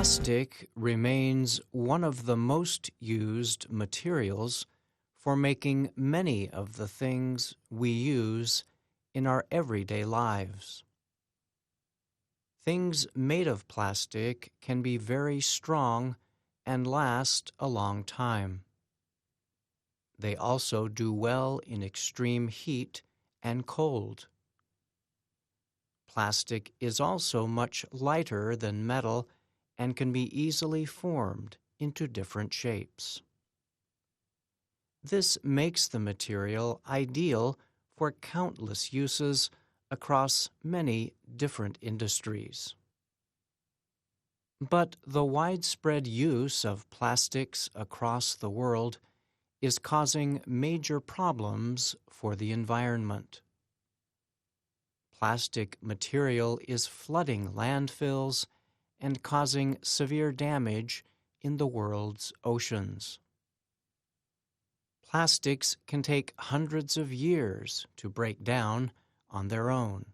Plastic remains one of the most used materials for making many of the things we use in our everyday lives. Things made of plastic can be very strong and last a long time. They also do well in extreme heat and cold. Plastic is also much lighter than metal and can be easily formed into different shapes. This makes the material ideal for countless uses across many different industries. But the widespread use of plastics across the world is causing major problems for the environment. Plastic material is flooding landfills and causing severe damage in the world's oceans. Plastics can take hundreds of years to break down on their own.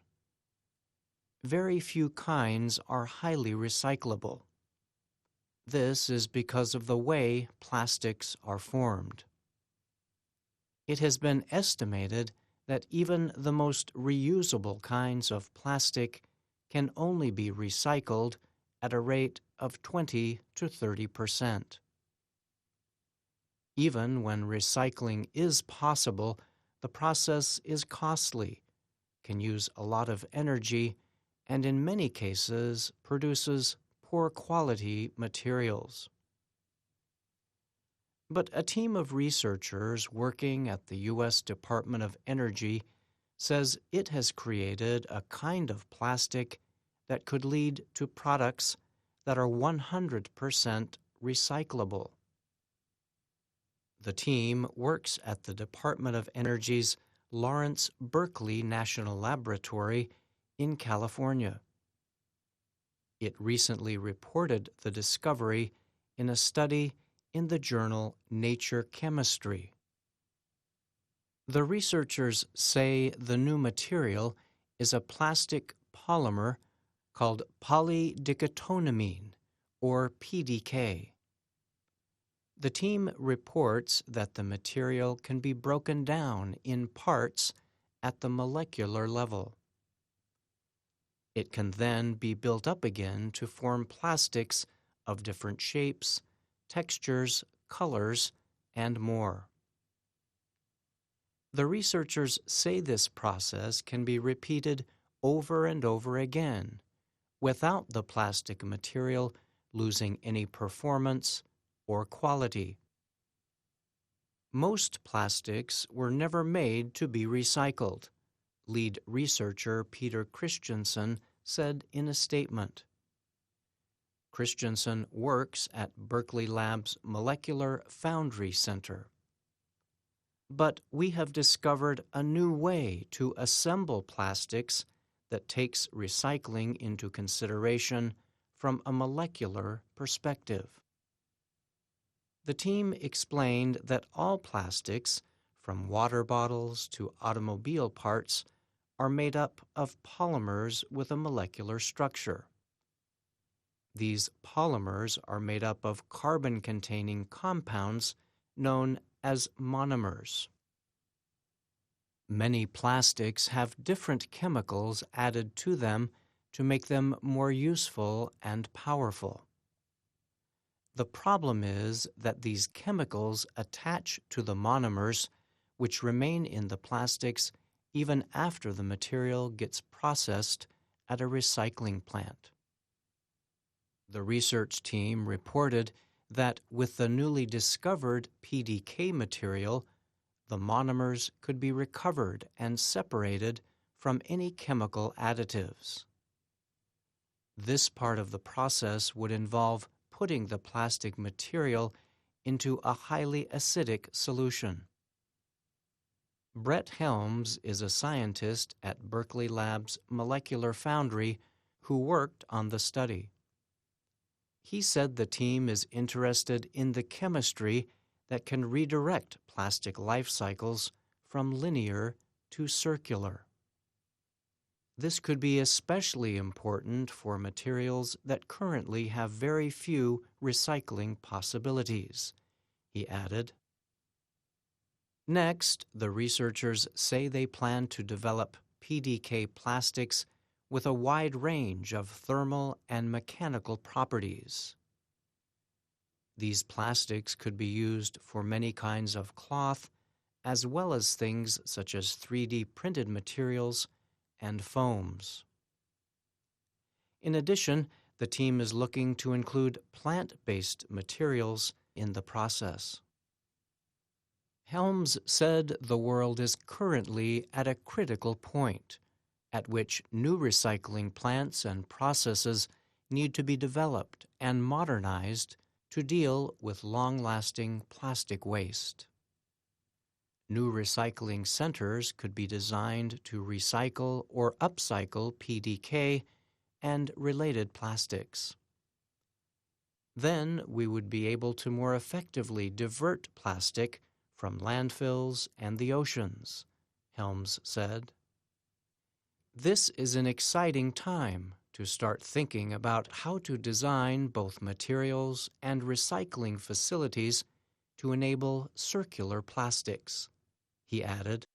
Very few kinds are highly recyclable. This is because of the way plastics are formed. It has been estimated that even the most reusable kinds of plastic can only be recycled at a rate of 20 to 30%. Even when recycling is possible, the process is costly, can use a lot of energy, and in many cases produces poor quality materials. But a team of researchers working at the U.S. Department of Energy says it has created a kind of plastic that could lead to products that are 100% recyclable. The team works at the Department of Energy's Lawrence Berkeley National Laboratory in California. It recently reported the discovery in a study in the journal Nature Chemistry. The researchers say the new material is a plastic polymer called polydicotonamine, or PDK. The team reports that the material can be broken down in parts at the molecular level. It can then be built up again to form plastics of different shapes, textures, colors, and more. The researchers say this process can be repeated over and over again without the plastic material losing any performance or quality. Most plastics were never made to be recycled, lead researcher Peter Christensen said in a statement. Christensen works at Berkeley Lab's Molecular Foundry Center. But we have discovered a new way to assemble plastics that takes recycling into consideration from a molecular perspective. The team explained that all plastics, from water bottles to automobile parts, are made up of polymers with a molecular structure. These polymers are made up of carbon-containing compounds known as monomers. Many plastics have different chemicals added to them to make them more useful and powerful. The problem is that these chemicals attach to the monomers, which remain in the plastics even after the material gets processed at a recycling plant. The research team reported that with the newly discovered PDK material, the monomers could be recovered and separated from any chemical additives. This part of the process would involve putting the plastic material into a highly acidic solution. Brett Helms is a scientist at Berkeley Lab's Molecular Foundry who worked on the study. He said the team is interested in the chemistry that can redirect plastic life cycles from linear to circular. This could be especially important for materials that currently have very few recycling possibilities, he added. Next, the researchers say they plan to develop PDK plastics with a wide range of thermal and mechanical properties. These plastics could be used for many kinds of cloth, as well as things such as 3D printed materials and foams. In addition, the team is looking to include plant-based materials in the process. Helms said the world is currently at a critical point at which new recycling plants and processes need to be developed and modernized to deal with long-lasting plastic waste. New recycling centers could be designed to recycle or upcycle PDK and related plastics. Then we would be able to more effectively divert plastic from landfills and the oceans, Helms said. This is an exciting time to start thinking about how to design both materials and recycling facilities to enable circular plastics, he added.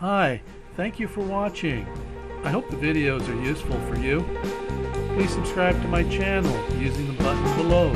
Hi, thank you for watching. I hope the videos are useful for you. Please subscribe to my channel using the button below.